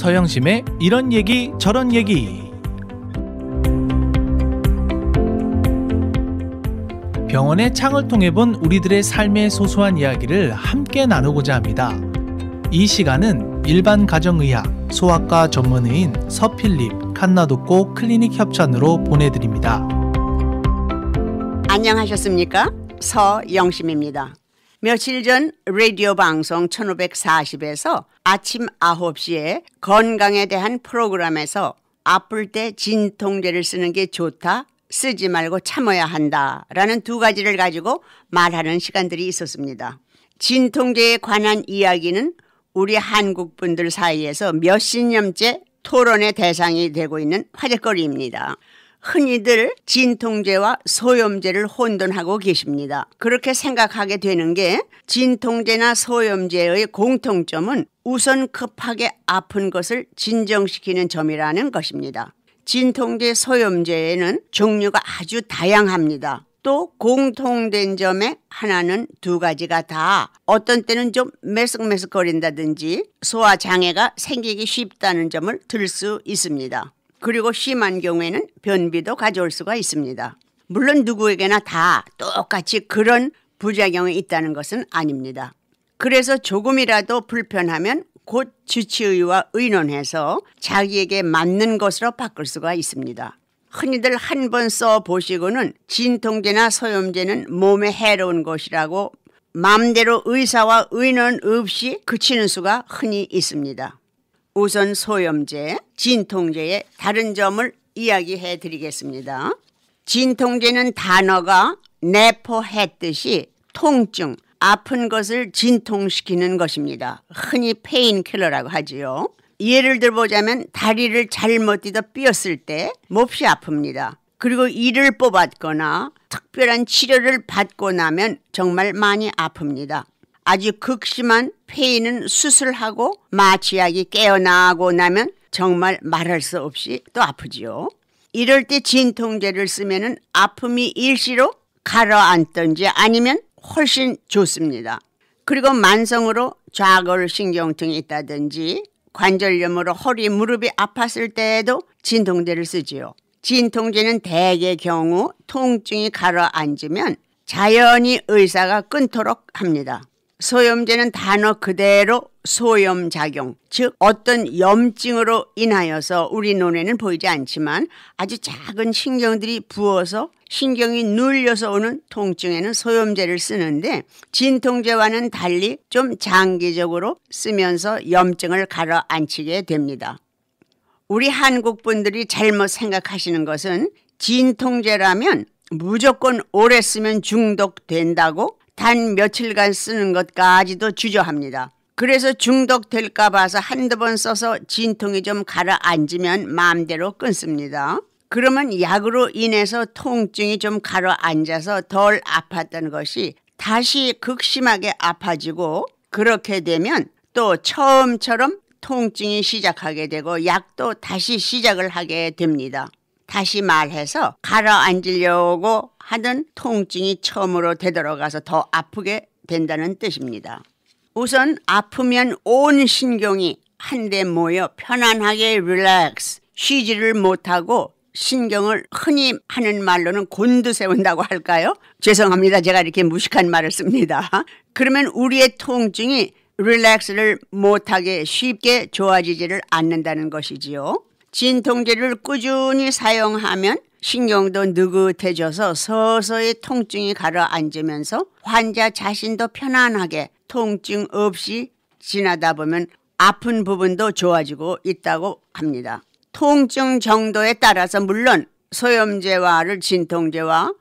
서영심의 이런 얘기 저런 얘기. 병원의 창을 통해 본 우리들의 삶의 소소한 이야기를 함께 나누고자 합니다. 이 시간은 일반 가정의학, 소아과 전문의인 서필립 칸나독고 클리닉 협찬으로 보내드립니다. 안녕하셨습니까? 서영심입니다. 며칠 전 라디오 방송 1540에서 아침 9시에 건강에 대한 프로그램에서 아플 때 진통제를 쓰는 게 좋다, 쓰지 말고 참아야 한다라는 두 가지를 가지고 말하는 시간들이 있었습니다. 진통제에 관한 이야기는 우리 한국 분들 사이에서 몇십 년째 토론의 대상이 되고 있는 화제거리입니다. 흔히들 진통제와 소염제를 혼돈하고 계십니다. 그렇게 생각하게 되는 게 진통제나 소염제의 공통점은 우선 급하게 아픈 것을 진정시키는 점이라는 것입니다. 진통제, 소염제에는 종류가 아주 다양합니다. 또 공통된 점에 하나는 두 가지가 다 어떤 때는 좀 메석메석거린다든지 소화장애가 생기기 쉽다는 점을 들 수 있습니다. 그리고 심한 경우에는 변비도 가져올 수가 있습니다. 물론 누구에게나 다 똑같이 그런 부작용이 있다는 것은 아닙니다. 그래서 조금이라도 불편하면 곧 주치의와 의논해서 자기에게 맞는 것으로 바꿀 수가 있습니다. 흔히들 한 번 써보시고는 진통제나 소염제는 몸에 해로운 것이라고 마음대로 의사와 의논 없이 그치는 수가 흔히 있습니다. 우선 소염제, 진통제의 다른 점을 이야기해 드리겠습니다. 진통제는 단어가 내포했듯이 통증, 아픈 것을 진통시키는 것입니다. 흔히 페인킬러라고 하지요. 예를 들어보자면 다리를 잘못 뛰다 삐었을 때 몹시 아픕니다. 그리고 이를 뽑았거나 특별한 치료를 받고 나면 정말 많이 아픕니다. 아주 극심한 페인은 수술하고 마취약이 깨어나고 나면 정말 말할 수 없이 또 아프지요. 이럴 때 진통제를 쓰면 아픔이 일시로 가라앉든지 아니면 훨씬 좋습니다. 그리고 만성으로 좌골신경통이 있다든지 관절염으로 허리, 무릎이 아팠을 때에도 진통제를 쓰지요. 진통제는 대개 경우 통증이 가라앉으면 자연히 의사가 끊도록 합니다. 소염제는 단어 그대로 소염작용, 즉 어떤 염증으로 인하여서 우리 눈에는 보이지 않지만 아주 작은 신경들이 부어서 신경이 눌려서 오는 통증에는 소염제를 쓰는데 진통제와는 달리 좀 장기적으로 쓰면서 염증을 가라앉히게 됩니다. 우리 한국 분들이 잘못 생각하시는 것은 진통제라면 무조건 오래 쓰면 중독된다고 단 며칠간 쓰는 것까지도 주저합니다. 그래서 중독될까 봐서 한두 번 써서 진통이 좀 가라앉으면 마음대로 끊습니다. 그러면 약으로 인해서 통증이 좀 가라앉아서 덜 아팠던 것이 다시 극심하게 아파지고 그렇게 되면 또 처음처럼 통증이 시작하게 되고 약도 다시 시작을 하게 됩니다. 다시 말해서 가라앉으려고 하던 통증이 처음으로 되돌아가서 더 아프게 된다는 뜻입니다. 우선 아프면 온 신경이 한데 모여 편안하게 릴렉스, 쉬지를 못하고 신경을 흔히 하는 말로는 곤두세운다고 할까요? 죄송합니다. 제가 이렇게 무식한 말을 씁니다. 그러면 우리의 통증이 릴렉스를 못하게 쉽게 좋아지지를 않는다는 것이지요. 진통제를 꾸준히 사용하면 신경도 느긋해져서 서서히 통증이 가라앉으면서 환자 자신도 편안하게 통증 없이 지나다 보면 아픈 부분도 좋아지고 있다고 합니다. 통증 정도에 따라서 물론 소염제와를 진통제와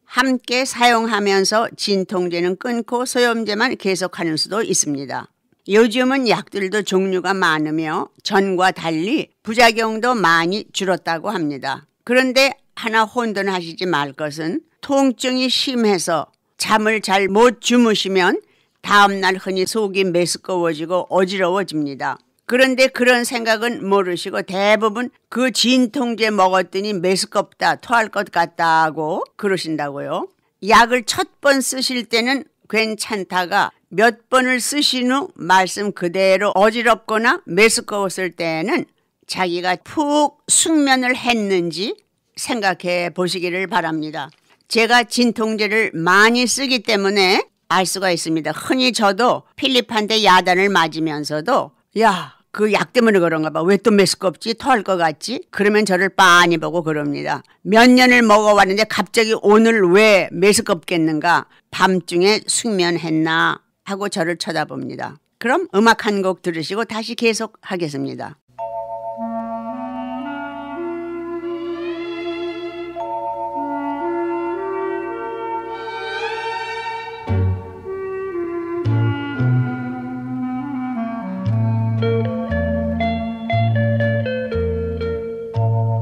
함께 사용하면서 진통제는 끊고 소염제만 계속하는 수도 있습니다. 요즘은 약들도 종류가 많으며 전과 달리 부작용도 많이 줄었다고 합니다. 그런데 하나 혼돈하시지 말 것은 통증이 심해서 잠을 잘 못 주무시면 다음날 흔히 속이 메스꺼워지고 어지러워집니다. 그런데 그런 생각은 모르시고 대부분 그 진통제 먹었더니 메스껍다, 토할 것 같다고 그러신다고요. 약을 첫 번 쓰실 때는 괜찮다가 몇 번을 쓰신 후 말씀 그대로 어지럽거나 메스꺼웠을 때에는 자기가 푹 숙면을 했는지 생각해 보시기를 바랍니다. 제가 진통제를 많이 쓰기 때문에 알 수가 있습니다. 흔히 저도 필립한테 야단을 맞으면서도 야, 그 약 때문에 그런가 봐. 왜 또 메스껍지? 토할 것 같지? 그러면 저를 빤히 보고 그럽니다. 몇 년을 먹어왔는데 갑자기 오늘 왜 메스껍겠는가? 밤중에 숙면했나? 하고 저를 쳐다봅니다. 그럼 음악 한 곡 들으시고 다시 계속하겠습니다.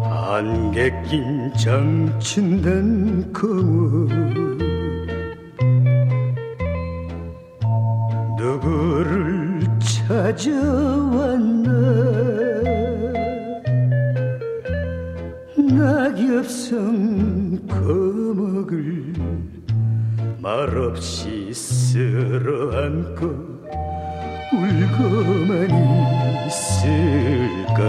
안개 낀 장춘단 거울 누구를 찾아왔나 낙엽성 거목을 말없이 쓸어안고 울고만 있을까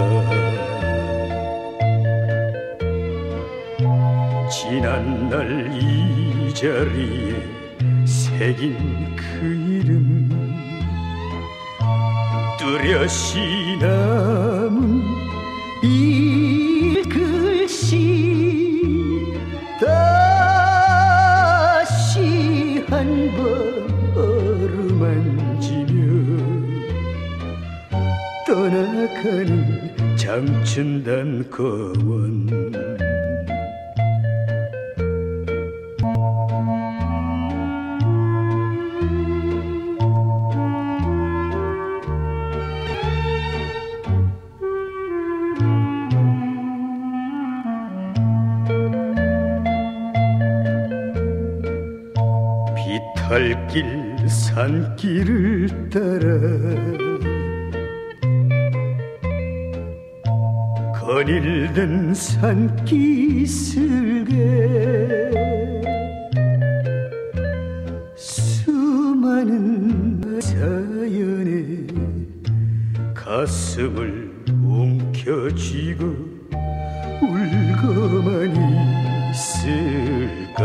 지난날 이 자리에 새긴 그 이름 뚜렷이 남은 이 글씨 다시 한번 어루만지며 떠나가는 장춘단 거원 비탈길 산길을 따라 거닐던 산기슭에 수많은 사연에 가슴을 움켜쥐고 울고만 있을까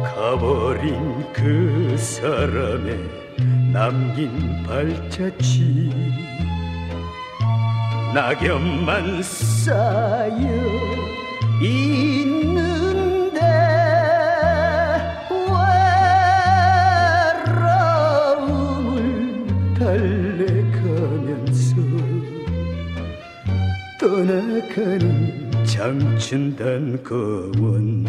가버린 그 사람의 남긴 발자취 낙엽만 쌓여 있는데 외로움을 달래가면서 떠나가는 장춘단 거원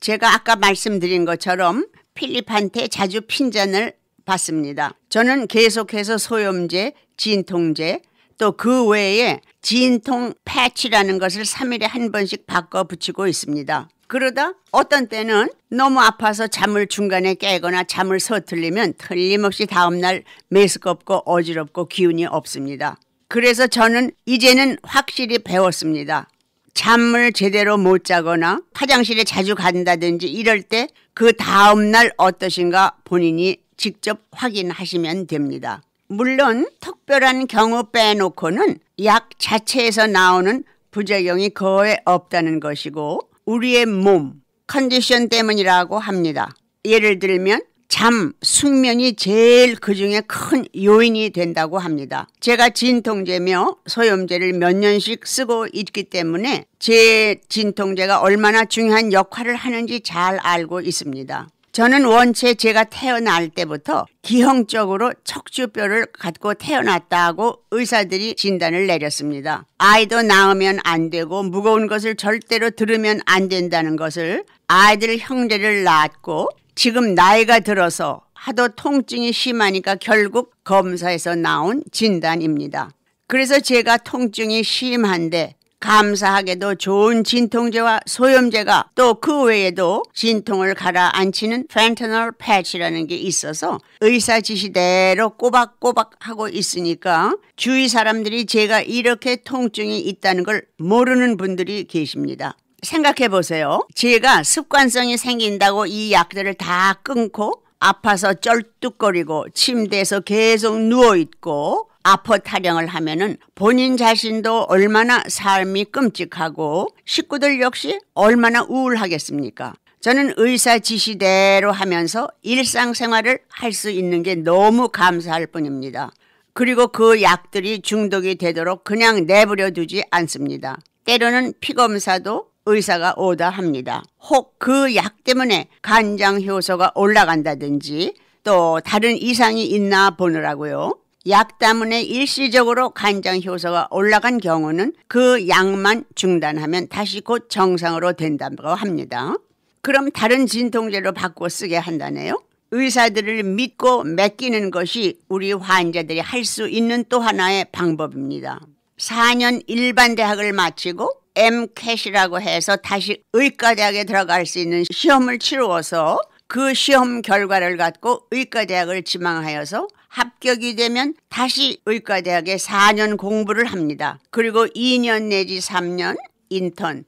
제가 아까 말씀드린 것처럼 필립한테 자주 핀잔을 받습니다. 저는 계속해서 소염제, 진통제, 또 그 외에 진통 패치라는 것을 3일에 한 번씩 바꿔 붙이고 있습니다. 그러다 어떤 때는 너무 아파서 잠을 중간에 깨거나 잠을 서툴리면 틀림없이 다음날 메스껍고 어지럽고 기운이 없습니다. 그래서 저는 이제는 확실히 배웠습니다. 잠을 제대로 못 자거나 화장실에 자주 간다든지 이럴 때 그 다음날 어떠신가 본인이 직접 확인하시면 됩니다. 물론 특별한 경우 빼놓고는 약 자체에서 나오는 부작용이 거의 없다는 것이고 우리의 몸, 컨디션 때문이라고 합니다. 예를 들면 잠, 숙면이 제일 그중에 큰 요인이 된다고 합니다. 제가 진통제며 소염제를 몇 년씩 쓰고 있기 때문에 제 진통제가 얼마나 중요한 역할을 하는지 잘 알고 있습니다. 저는 원체 제가 태어날 때부터 기형적으로 척추뼈를 갖고 태어났다고 의사들이 진단을 내렸습니다. 아이도 낳으면 안 되고 무거운 것을 절대로 들으면 안 된다는 것을 아이들 형제를 낳았고 지금 나이가 들어서 하도 통증이 심하니까 결국 검사에서 나온 진단입니다. 그래서 제가 통증이 심한데 감사하게도 좋은 진통제와 소염제가 또 그 외에도 진통을 가라앉히는 펜타놀 패치라는 게 있어서 의사 지시대로 꼬박꼬박 하고 있으니까 주위 사람들이 제가 이렇게 통증이 있다는 걸 모르는 분들이 계십니다. 생각해 보세요. 제가 습관성이 생긴다고 이 약들을 다 끊고 아파서 쩔뚝거리고 침대에서 계속 누워있고 아파 타령을 하면은 본인 자신도 얼마나 삶이 끔찍하고 식구들 역시 얼마나 우울하겠습니까? 저는 의사 지시대로 하면서 일상생활을 할 수 있는 게 너무 감사할 뿐입니다. 그리고 그 약들이 중독이 되도록 그냥 내버려 두지 않습니다. 때로는 피검사도 의사가 오다 합니다. 혹 그 약 때문에 간장 효소가 올라간다든지 또 다른 이상이 있나 보느라고요. 약 때문에 일시적으로 간장 효소가 올라간 경우는 그 약만 중단하면 다시 곧 정상으로 된다고 합니다. 그럼 다른 진통제로 바꿔 쓰게 한다네요. 의사들을 믿고 맡기는 것이 우리 환자들이 할 수 있는 또 하나의 방법입니다. 4년 일반 대학을 마치고 MCAT이라고 해서 다시 의과대학에 들어갈 수 있는 시험을 치루어서 그 시험 결과를 갖고 의과대학을 지망하여서 합격이 되면 다시 의과대학에 4년 공부를 합니다. 그리고 2년 내지 3년 인턴,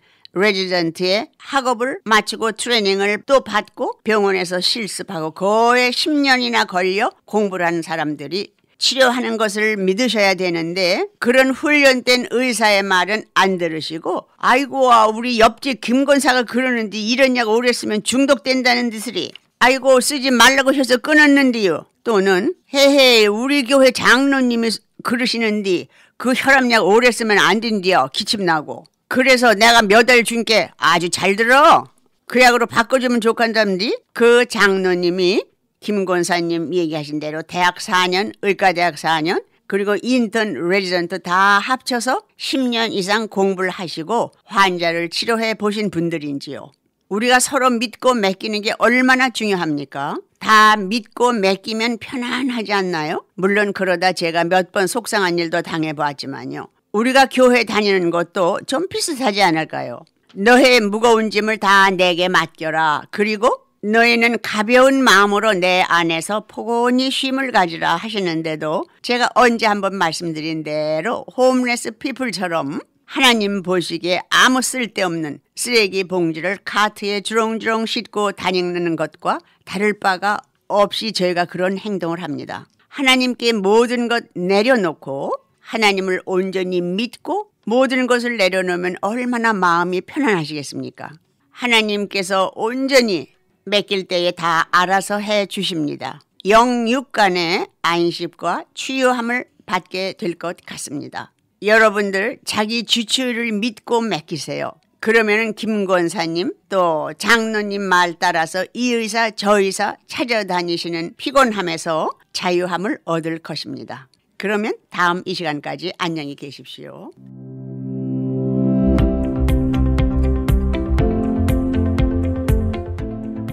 레지던트의 학업을 마치고 트레이닝을 또 받고 병원에서 실습하고 거의 10년이나 걸려 공부를 하는 사람들이 치료하는 것을 믿으셔야 되는데 그런 훈련된 의사의 말은 안 들으시고 아이고 우리 옆집 김권사가 그러는데 이런 약 오래 쓰면 중독된다는 듯이 아이고 쓰지 말라고 해서 끊었는데요. 또는 헤헤 우리 교회 장로님이 그러시는데 그 혈압약 오래 쓰면 안 된대요. 기침나고. 그래서 내가 몇 알 준게 아주 잘 들어. 그 약으로 바꿔주면 좋겠다는데 그 장로님이 김 권사님 얘기하신 대로 대학 4년, 의과대학 4년, 그리고 인턴, 레지던트 다 합쳐서 10년 이상 공부를 하시고 환자를 치료해 보신 분들인지요. 우리가 서로 믿고 맡기는 게 얼마나 중요합니까? 다 믿고 맡기면 편안하지 않나요? 물론 그러다 제가 몇 번 속상한 일도 당해보았지만요. 우리가 교회 다니는 것도 좀 비슷하지 않을까요? 너의 무거운 짐을 다 내게 맡겨라. 그리고 너희는 가벼운 마음으로 내 안에서 포근히 쉼을 가지라 하시는데도 제가 언제 한번 말씀드린 대로 홈레스 피플처럼 하나님 보시기에 아무 쓸데없는 쓰레기 봉지를 카트에 주렁주렁 싣고 다니는 것과 다를 바가 없이 저희가 그런 행동을 합니다. 하나님께 모든 것 내려놓고 하나님을 온전히 믿고 모든 것을 내려놓으면 얼마나 마음이 편안하시겠습니까? 하나님께서 온전히 맡길 때에 다 알아서 해 주십니다. 영육간의 안식과 치유함을 받게 될 것 같습니다. 여러분들 자기 주치의를 믿고 맡기세요. 그러면은 김 권사님 또 장로님 말 따라서 이 의사 저 의사 찾아다니시는 피곤함에서 자유함을 얻을 것입니다. 그러면 다음 이 시간까지 안녕히 계십시오.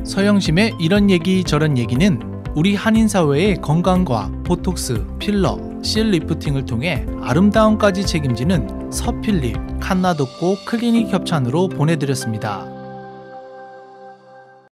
서영심의 이런 얘기 저런 얘기는 우리 한인사회의 건강과 보톡스, 필러, 실 리프팅을 통해 아름다움까지 책임지는 서필립, 칸나독고 클리닉 협찬으로 보내드렸습니다.